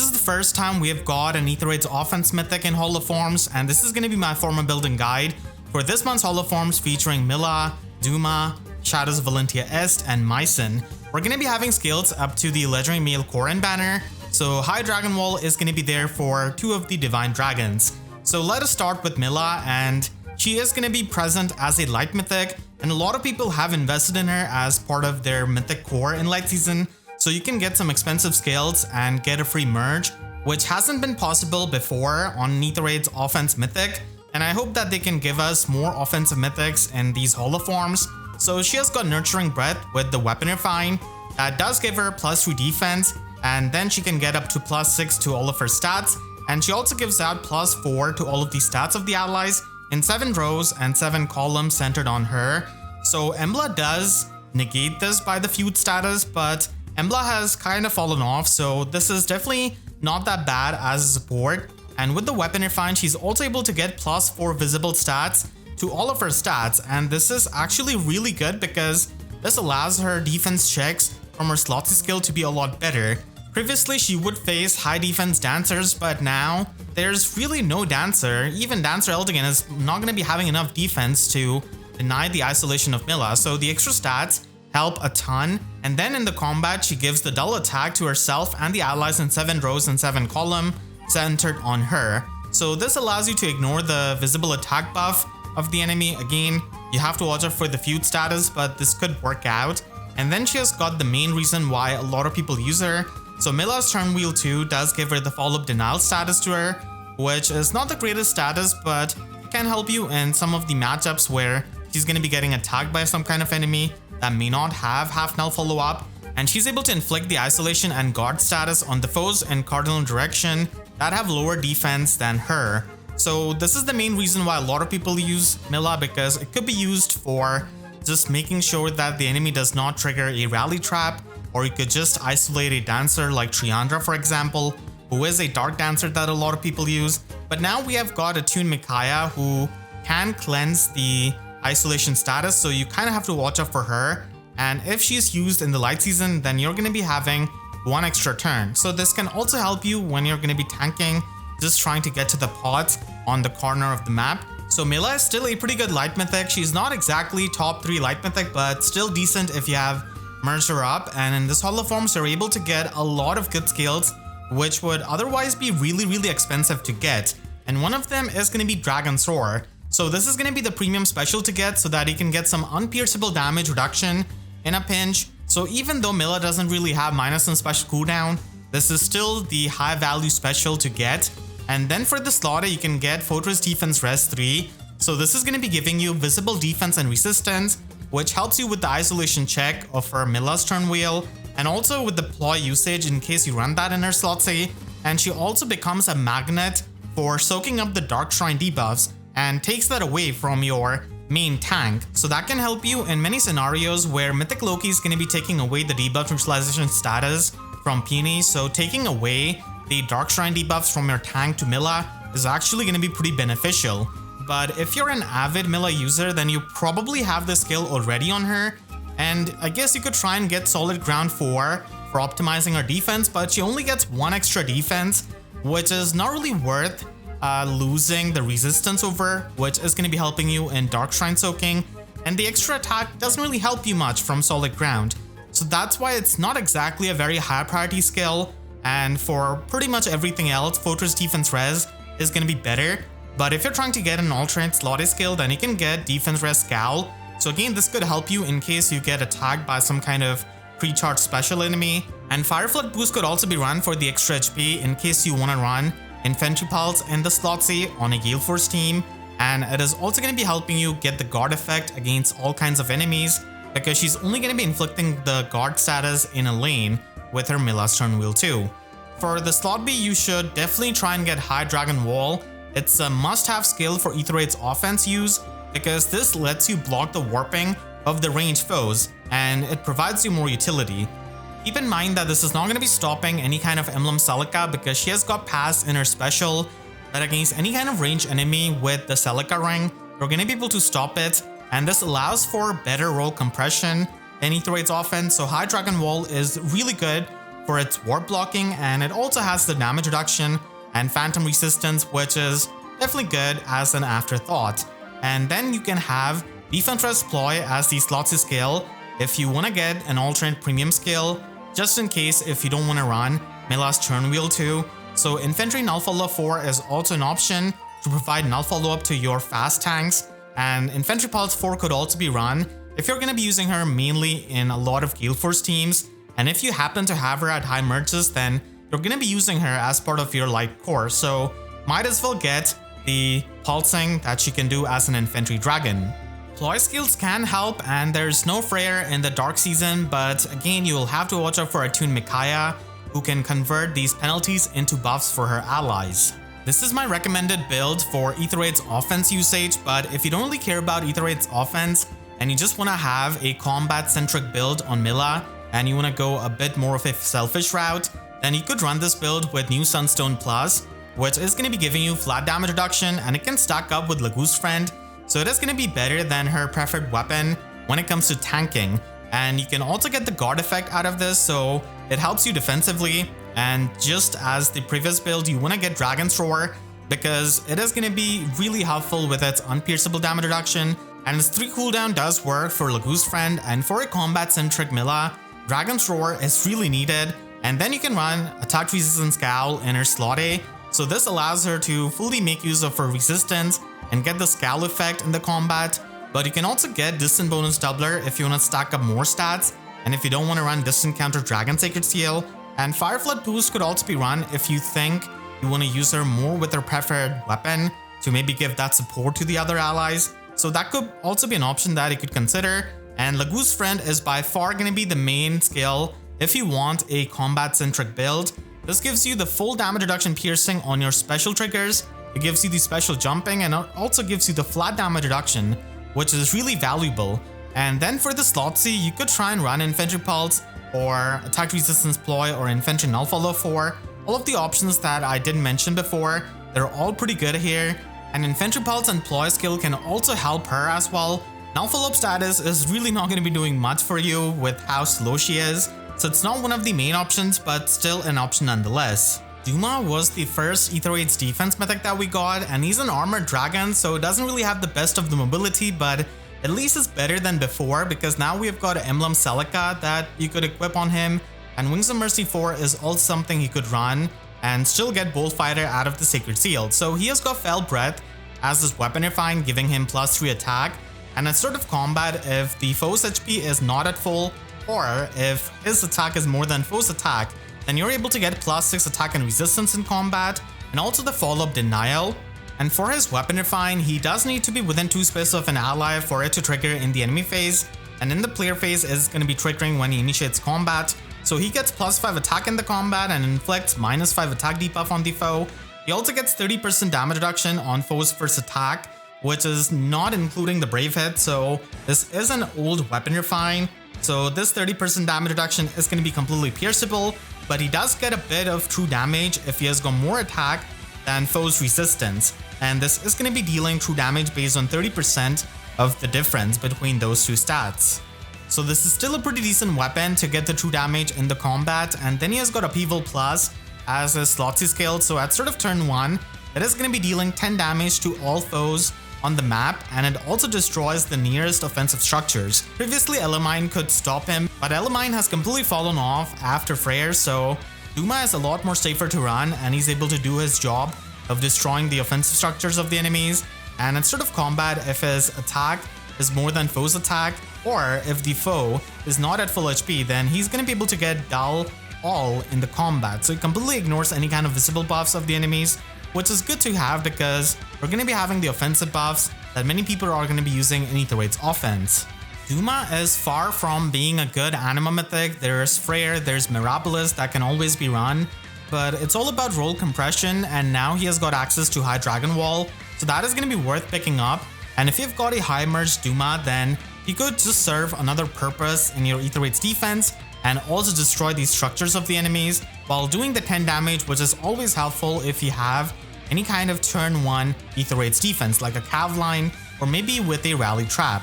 is the first time we have got an Ether Raid's offense mythic in holoforms, and this is going to be my Forma building guide for this month's holoforms featuring Mila, Duma, Shadows of Valentia Est, and Mycen. We're going to be having scales up to the legendary male Koran banner, so High Dragon Wall is going to be there for 2 of the divine dragons. So let us start with Mila, and she is going to be present as a light mythic, and a lot of people have invested in her as part of their mythic core in light season, so you can get some expensive scales and get a free merge, which hasn't been possible before on Ether Raid's offense mythic, and I hope that they can give us more offensive mythics in these holoforms. So she has got Nurturing Breath with the Weapon Refine, that does give her +3 defense, and then she can get up to +6 to all of her stats, and she also gives out +4 to all of the stats of the allies in 7 rows and 7 columns centered on her. So Embla does negate this by the feud status, but Embla has kind of fallen off, so this is definitely not that bad as a support. And with the Weapon Refine, she's also able to get +4 visible stats to all of her stats, and this is actually really good because this allows her defense checks from her Slotsy skill to be a lot better. Previously, she would face high defense dancers, but now there's really no dancer. Even Dancer Eldigan is not going to be having enough defense to deny the isolation of Mila, so the extra stats help a ton. And then in the combat, she gives the double attack to herself and the allies in 7 rows and 7 columns centered on her. So this allows you to ignore the visible attack buff of the enemy. Again, you have to watch out for the feud status, but this could work out. And then she has got the main reason why a lot of people use her. So Mila's Turn Wheel 2 does give her the follow-up denial status to her, which is not the greatest status, but it can help you in some of the matchups where she's going to be getting attacked by some kind of enemy that may not have half null follow-up, and she's able to inflict the isolation and guard status on the foes in cardinal direction that have lower defense than her. So this is the main reason why a lot of people use Mila, because it could be used for just making sure that the enemy does not trigger a rally trap, or you could just isolate a dancer like Triandra, for example, who is a dark dancer that a lot of people use. But now we have got Attuned Micaiah, who can cleanse the isolation status, so you kind of have to watch out for her. And if she's used in the light season, then you're going to be having 1 extra turn. So this can also help you when you're going to be tanking, just trying to get to the pots on the corner of the map. So Mila is still a pretty good light mythic. She's not exactly top 3 light mythic, but still decent if you have merged her up. And in this holoforms, you're able to get a lot of good skills, which would otherwise be really expensive to get. And one of them is going to be Dragon's Roar. So this is going to be the premium special to get so that you can get some unpierceable damage reduction in a pinch. So even though Mila doesn't really have minus and special cooldown, this is still the high value special to get. And then for the slaughter, you can get Fortress Defense Res 3. So this is going to be giving you visible defense and resistance, which helps you with the isolation check of her Mila's turn wheel, and also with the ploy usage in case you run that in her Slotsy. And she also becomes a magnet for soaking up the Dark Shrine debuffs and takes that away from your main tank. So that can help you in many scenarios where Mythic Loki is going to be taking away the debuff neutralization status from Peony. So taking away the Dark Shrine debuffs from your tank to Mila is actually going to be pretty beneficial. But if you're an avid Mila user, then you probably have the skill already on her, and I guess you could try and get Solid Ground 4 for optimizing her defense, but she only gets 1 extra defense, which is not really worth losing the resistance over, which is going to be helping you in Dark Shrine soaking, and the extra attack doesn't really help you much from Solid Ground. So that's why it's not exactly a very high priority skill, and for pretty much everything else, Fortress Defense Res is going to be better. But if you're trying to get an alternate slotted skill, then you can get Defense Res Scowl. So again, this could help you in case you get attacked by some kind of pre-charged special enemy. And Fire Flood Boost could also be run for the extra HP in case you want to run Infantry Pulse in the Slotsy on a Gale Force team. And it is also going to be helping you get the guard effect against all kinds of enemies, because she's only going to be inflicting the guard status in a lane with her Mila's Turn Wheel 2. For the Slot B, you should definitely try and get High Dragon Wall. It's a must-have skill for Ether Raid's offense use, because this lets you block the warping of the ranged foes, and it provides you more utility. Keep in mind that this is not going to be stopping any kind of Emblem Celica, because she has got pass in her special that against any kind of ranged enemy with the Celica ring, you're going to be able to stop it, and this allows for better roll compression in Ether Raid's offense. So High Dragon Wall is really good for its warp blocking, and it also has the damage reduction and phantom resistance, which is definitely good as an afterthought. And then you can have Defense Ploy as the Slotsy skill if you want to get an alternate premium skill, just in case if you don't want to run Mila's turn wheel too. So Infantry Null Follow 4 is also an option to provide null follow-up to your fast tanks, and Infantry Pulse 4 could also be run if you're going to be using her mainly in a lot of Gale Force teams, and if you happen to have her at high merges, then you're going to be using her as part of your light core, so might as well get the pulsing that she can do as an infantry dragon. Ploy skills can help, and there's no Freyr in the Dark Season, but again you will have to watch out for attuned Micaiah, who can convert these penalties into buffs for her allies. This is my recommended build for Aether8's offense usage, but if you don't really care about Aether8's offense and you just want to have a combat-centric build on Mila and you want to go a bit more of a selfish route, then you could run this build with New Sunstone Plus, which is going to be giving you flat damage reduction, and it can stack up with Lagoose Friend, so it is going to be better than her preferred weapon when it comes to tanking. And you can also get the guard effect out of this, so it helps you defensively. And just as the previous build, you want to get Dragon's Roar because it is going to be really helpful with its unpierceable damage reduction, and its 3 cooldown does work for Lagoose Friend, and for a combat-centric Mila, Dragon's Roar is really needed. And then you can run Attack Resistance Scowl in her slot A, so this allows her to fully make use of her resistance and get the Scowl effect in the combat. But you can also get Distant Bonus Doubler if you want to stack up more stats, and if you don't want to run Distant Counter Dragon Sacred Seal. And Fire Flood Boost could also be run if you think you want to use her more with her preferred weapon to maybe give that support to the other allies. So that could also be an option that you could consider. And Lagoose Friend is by far going to be the main skill if you want a combat-centric build. This gives you the full damage reduction piercing on your special triggers, it gives you the special jumping, and it also gives you the flat damage reduction, which is really valuable. And then for the Slotsy, you could try and run Infantry Pulse or Attack Resistance Ploy or Infantry Null Follow 4. All of the options that I didn't mention before, they're all pretty good here. And Infantry Pulse and Ploy skill can also help her as well. Null Follow status is really not going to be doing much for you with how slow she is, so it's not one of the main options, but still an option nonetheless. Duma was the first Aether8's defense mythic that we got, and he's an armored dragon, so it doesn't really have the best of the mobility, but at least it's better than before because now we've got Emblem Celica that you could equip on him, and Wings of Mercy 4 is also something he could run and still get Bolt Fighter out of the Sacred Seal. So he has got Fell Breath as his weapon refine, giving him +3 attack, and at start of combat, if the foe's HP is not at full, or if his attack is more than foe's attack, then you're able to get +6 attack and resistance in combat, and also the follow-up Denial. And for his weapon refine, he does need to be within 2 spaces of an ally for it to trigger in the enemy phase, and in the player phase is going to be triggering when he initiates combat. So he gets +5 attack in the combat and inflicts -5 attack debuff on the foe. He also gets 30% damage reduction on foe's first attack, which is not including the brave hit, so this is an old weapon refine. So this 30% damage reduction is going to be completely pierceable, but he does get a bit of true damage if he has got more attack than foe's resistance, and this is going to be dealing true damage based on 30% of the difference between those two stats. So this is still a pretty decent weapon to get the true damage in the combat, and then he has got Upheaval Plus as his Slotsy skill, so at start of turn 1, it is going to be dealing 10 damage to all foes on the map, and it also destroys the nearest offensive structures. Previously Elamine could stop him, but Elamine has completely fallen off after Freyr, so Duma is a lot more safer to run, and he's able to do his job of destroying the offensive structures of the enemies. And instead of combat, if his attack is more than foe's attack, or if the foe is not at full HP, then he's going to be able to get Dull All in the combat, so he completely ignores any kind of visible buffs of the enemies, which is good to have because we're going to be having the offensive buffs that many people are going to be using in Aether8's offense. Duma is far from being a good anima mythic. There's Freyr, there's Miraculous that can always be run, but it's all about role compression, and now he has got access to High Dragon Wall, so that is going to be worth picking up. And if you've got a high merge Duma, then he could just serve another purpose in your Aether8's defense and also destroy these structures of the enemies while doing the 10 damage, which is always helpful if you have any kind of turn 1 Aether8's defense like a Cav line or maybe with a Rally Trap.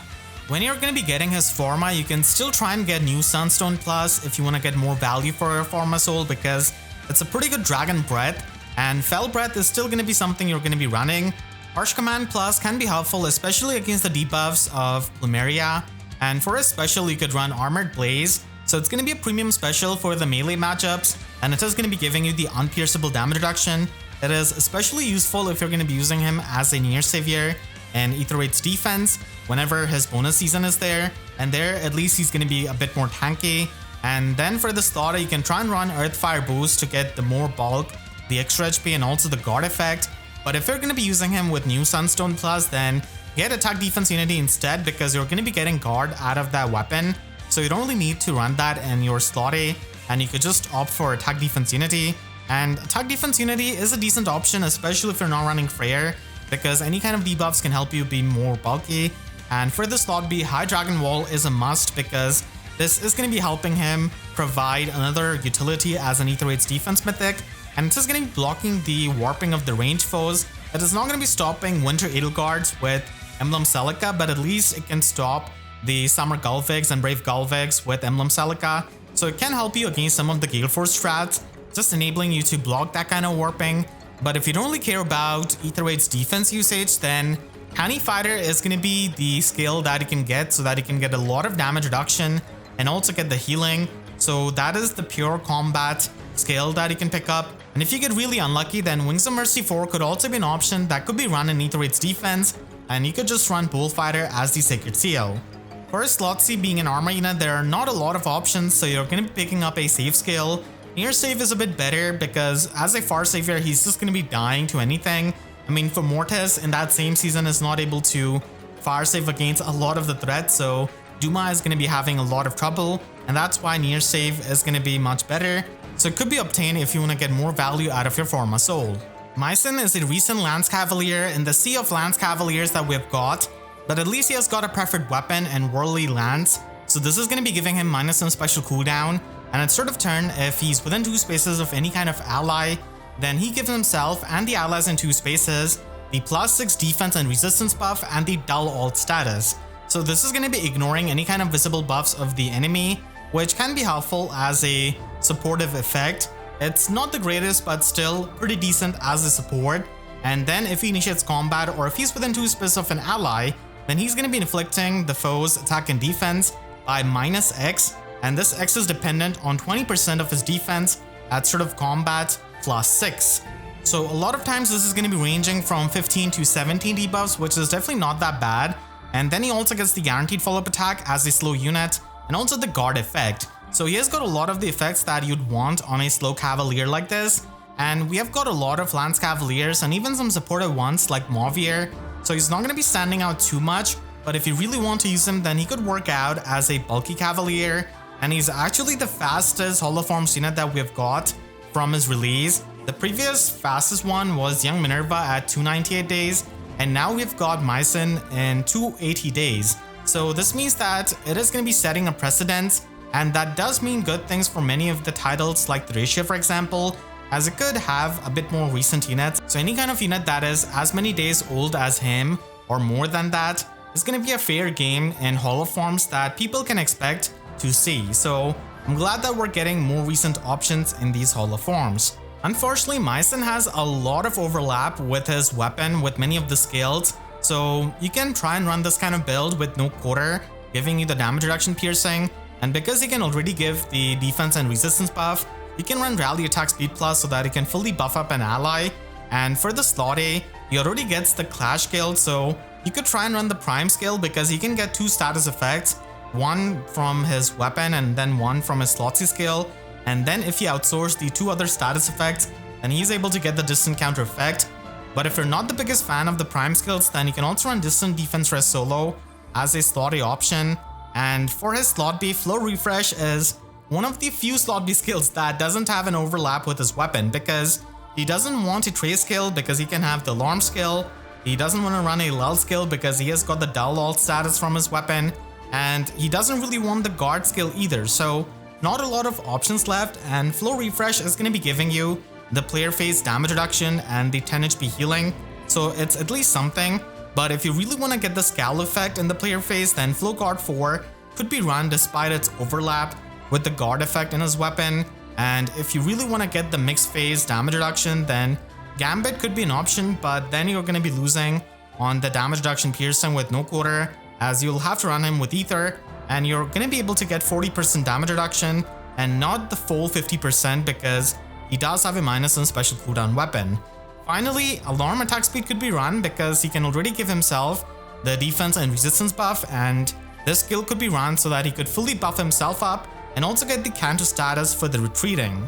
When you're going to be getting his Forma, you can still try and get new Sunstone Plus if you want to get more value for your Forma Soul, because it's a pretty good Dragon Breath, and Fell Breath is still going to be something you're going to be running. Harsh Command Plus can be helpful, especially against the debuffs of Plumeria, and for a special you could run Armored Blaze, so it's going to be a premium special for the melee matchups, and it is going to be giving you the unpierceable damage reduction. It is especially useful if you're going to be using him as a near savior and Ether Raid's defense whenever his bonus season is there, and there at least he's going to be a bit more tanky. And then for the slaughter, you can try and run Earth Fire Boost to get the more bulk, the extra HP, and also the guard effect. But if you're going to be using him with new Sunstone Plus, then get Attack Defense Unity instead, because you're going to be getting guard out of that weapon, so you don't really need to run that in your slaughter, and you could just opt for Attack Defense Unity. And Attack Defense Unity is a decent option, especially if you're not running Freyr, because any kind of debuffs can help you be more bulky. And for the slot B, High Dragon Wall is a must, because this is going to be helping him provide another utility as an Ether Raid's defense mythic, and it is going to be blocking the warping of the ranged foes. It is not going to be stopping Winter Edelgards with Emblem Celica, but at least it can stop the Summer Gulvigs and Brave Gulvigs with Emblem Celica, so it can help you against some of the Gale Force strats, just enabling you to block that kind of warping. But if you don't really care about Ether Raid's defense usage, then Canny Fighter is going to be the skill that you can get, so that you can get a lot of damage reduction and also get the healing. So that is the pure combat skill that you can pick up. And if you get really unlucky, then Wings of Mercy 4 could also be an option that could be run in Ether Raid's defense, and you could just run Bullfighter as the Sacred Seal. For Slot C being an armor unit, there are not a lot of options, so you're going to be picking up a save skill. Near save is a bit better, because as a far savior, he's just going to be dying to anything. I mean, for Mortis in that same season is not able to fire save against a lot of the threats, so Duma is going to be having a lot of trouble, and that's why near save is going to be much better. So it could be obtained if you want to get more value out of your Forma Soul. Mycen is a recent Lance Cavalier in the sea of Lance Cavaliers that we've got, but at least he has got a preferred weapon and Worldly Lance, so this is going to be giving him minus some special cooldown. And at start of turn, if he's within 2 spaces of any kind of ally, then he gives himself and the allies in 2 spaces the +6 defense and resistance buff and the dull alt status. So this is going to be ignoring any kind of visible buffs of the enemy, which can be helpful as a supportive effect. It's not the greatest, but still pretty decent as a support. And then if he initiates combat, or if he's within 2 spaces of an ally, then he's going to be inflicting the foe's attack and defense by -X, and this X is dependent on 20% of his defense at start of combat +6. So a lot of times this is going to be ranging from 15 to 17 debuffs, which is definitely not that bad. And then he also gets the guaranteed follow-up attack as a slow unit, and also the guard effect. So he has got a lot of the effects that you'd want on a slow cavalier like this. And we have got a lot of Lance Cavaliers and even some supportive ones like Mauvier, so he's not going to be standing out too much. But if you really want to use him, then he could work out as a bulky Cavalier, and he's actually the fastest holoforms unit that we've got from his release. The previous fastest one was Young Minerva at 298 days, and now we've got Mycen in 280 days. So this means that it is going to be setting a precedent, and that does mean good things for many of the titles like the Ratio, for example, as it could have a bit more recent units. So any kind of unit that is as many days old as him or more than that is going to be a fair game in holoforms that people can expect to see. So I'm glad that we're getting more recent options in these holoforms. Unfortunately, Mycen has a lot of overlap with his weapon with many of the skills, so you can try and run this kind of build with no quarter, giving you the damage reduction piercing, and because he can already give the defense and resistance buff, you can run Rally Attack Speed Plus so that he can fully buff up an ally. And for the slot A, he already gets the Clash skill, so you could try and run the Prime skill because he can get 2 status effects, one from his weapon and then one from his slot C skill. And then if he outsources the 2 other status effects, then he's able to get the distant counter effect. But if you're not the biggest fan of the Prime skills, then you can also run Distant Defense Rest solo as a slot A option. And for his slot B, Flow Refresh is one of the few slot B skills that doesn't have an overlap with his weapon, because he doesn't want a Trace skill because he can have the Alarm skill, he doesn't want to run a Lull skill because he has got the Dull Alt status from his weapon, and he doesn't really want the Guard skill either, so not a lot of options left. And Flow Refresh is going to be giving you the player phase damage reduction and the 10 HP healing, so it's at least something. But if you really want to get the scowl effect in the player phase, then Flow Guard 4 could be run despite its overlap with the guard effect in his weapon. And if you really want to get the mixed phase damage reduction, then Gambit could be an option, but then you're going to be losing on the damage reduction piercing with no quarter, as you'll have to run him with Ether, and you're going to be able to get 40% damage reduction and not the full 50% because he does have a -1 special cooldown weapon. Finally, Alarm attack speed could be run because he can already give himself the defense and resistance buff, and this skill could be run so that he could fully buff himself up and also get the counter status for the retreating.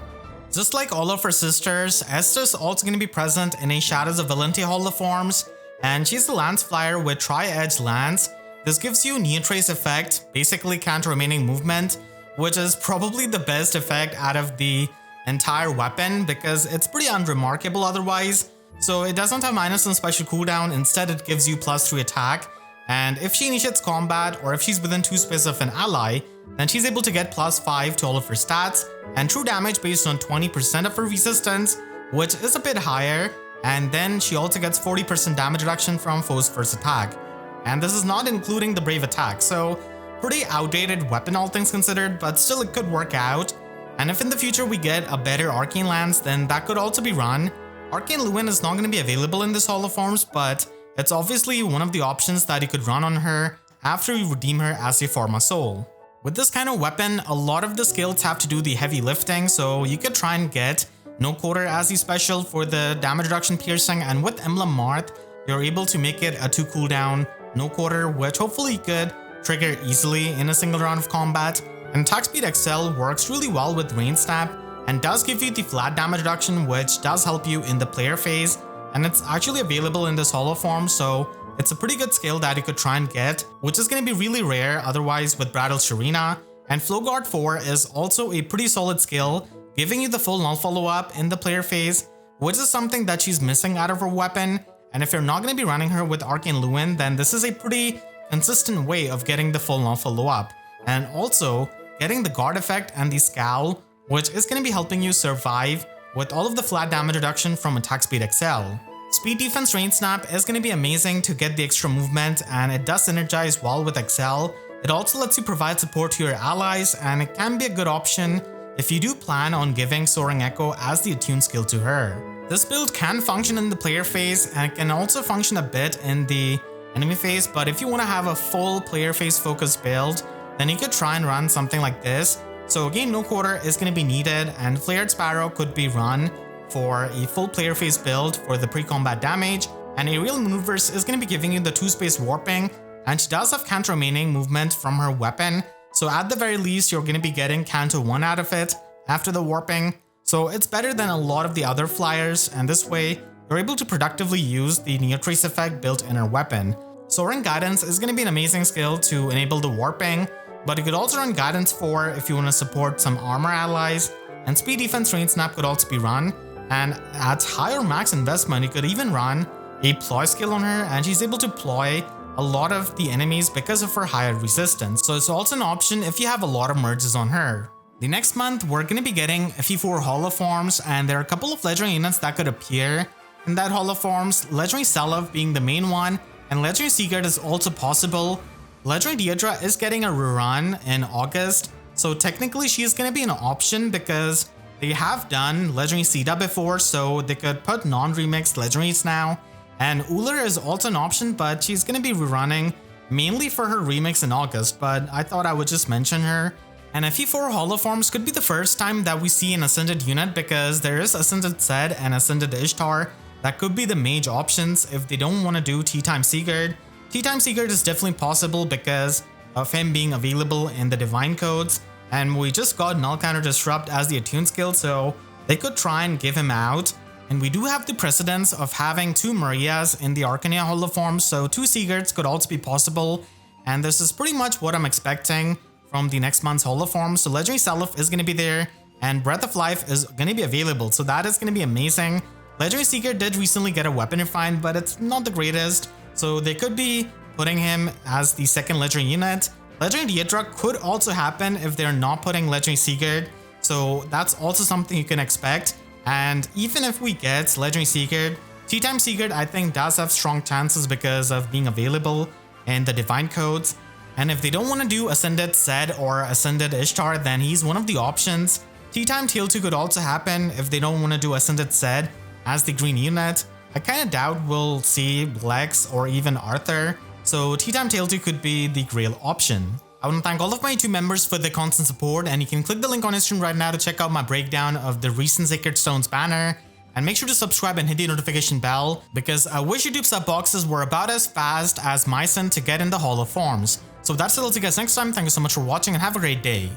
Just like all of her sisters, Est is also going to be present in a Shadows of Valentia holoforms, and she's the Lance Flyer with Tri-Edge Lance. This gives you Neotrace effect, basically counter remaining movement, which is probably the best effect out of the entire weapon because it's pretty unremarkable otherwise. So it doesn't have -1 special cooldown, instead it gives you +3 attack, and if she initiates combat or if she's within 2 space of an ally, then she's able to get +5 to all of her stats and true damage based on 20% of her resistance, which is a bit higher, and then she also gets 40% damage reduction from foe's first attack. And this is not including the brave attack, so pretty outdated weapon all things considered, but still it could work out. And if in the future we get a better Arcane Lance, then that could also be run. Arcane Lewin is not going to be available in this holoforms, but it's obviously one of the options that you could run on her after you redeem her as a Forma Soul. With this kind of weapon, a lot of the skills have to do the heavy lifting, so you could try and get No Quarter as the special for the damage reduction piercing, and with Emblem Marth, you're able to make it a 2 cooldown No Quarter, which hopefully could trigger easily in a single round of combat. And Attack Speed XL works really well with Rain Snap and does give you the flat damage reduction, which does help you in the player phase, and it's actually available in this holoform, so it's a pretty good skill that you could try and get, which is going to be really rare otherwise with Brattle Sharina. And Flow Guard 4 is also a pretty solid skill, giving you the full null follow-up in the player phase, which is something that she's missing out of her weapon. And if you're not going to be running her with Arcane Lewin, then this is a pretty consistent way of getting the full null follow-up, and also getting the guard effect and the scowl, which is going to be helping you survive with all of the flat damage reduction from Attack Speed XL. Speed Defense Rain Snap is going to be amazing to get the extra movement, and it does synergize well with XL. It also lets you provide support to your allies, and it can be a good option if you do plan on giving Soaring Echo as the attune skill to her. This build can function in the player phase, and it can also function a bit in the enemy phase, but if you want to have a full player phase focused build, then you could try and run something like this. So again, No Quarter is going to be needed, and Flared Sparrow could be run for a full player phase build for the pre-combat damage, and Aerial Maneuvers is going to be giving you the 2-space warping, and she does have counter remaining movement from her weapon, so at the very least you're going to be getting counter 1 out of it after the warping, so it's better than a lot of the other flyers, and this way you're able to productively use the Neotrace effect built in her weapon. Soaring Guidance is going to be an amazing skill to enable the warping, but you could also run Guidance 4 if you want to support some armor allies, and Speed Defense Rain Snap could also be run, and at higher max investment you could even run a ploy skill on her, and she's able to ploy a lot of the enemies because of her higher resistance, so it's also an option if you have a lot of merges on her. The next month we're going to be getting FE4 holoforms, and there are a couple of legendary units that could appear in that holoforms, Legendary SoV being the main one, and Legendary Seaguard is also possible. Legendary Deidre is getting a rerun in August, so technically she is going to be an option because they have done Legendary Sita before, so they could put non-remixed legendaries now. And Uller is also an option, but she's going to be rerunning mainly for her remix in August, but I thought I would just mention her. And FE4 holoforms could be the first time that we see an Ascended unit, because there is Ascended Zed and Ascended Ishtar that could be the mage options if they don't want to do Tea-Time Seaguard. Tea-Time Seaguard is definitely possible because of him being available in the Divine Codes, and we just got Null Counter Disrupt as the attune skill, so they could try and give him out. And we do have the precedence of having 2 Marias in the Arcania holoform, so 2 Seaguards could also be possible, and this is pretty much what I'm expecting from the next month's holoform. So Legendary SoV is going to be there, and Breath of Life is going to be available, so that is going to be amazing. Legendary Seeker did recently get a weapon refined, but it's not the greatest, so they could be putting him as the second legendary unit. Legendary Deidre could also happen if they're not putting Legendary Seeker, so that's also something you can expect. And even if we get Legendary Seeker, Tea Time Secret I think does have strong chances because of being available in the Divine Codes. And if they don't want to do Ascended Zed or Ascended Ishtar, then he's one of the options. Tea Time Tail 2 could also happen if they don't want to do Ascended Zed as the green unit. I kinda doubt we'll see Lex or even Arthur, so Tea Time Tail 2 could be the Grail option. I want to thank all of my 2 members for their constant support, and you can click the link on his stream right now to check out my breakdown of the recent Sacred Stones banner. And make sure to subscribe and hit the notification bell, because I wish YouTube sub boxes were about as fast as Mycen to get in the Hall of Forms. So that's it, I'll see you guys next time. Thank you so much for watching and have a great day.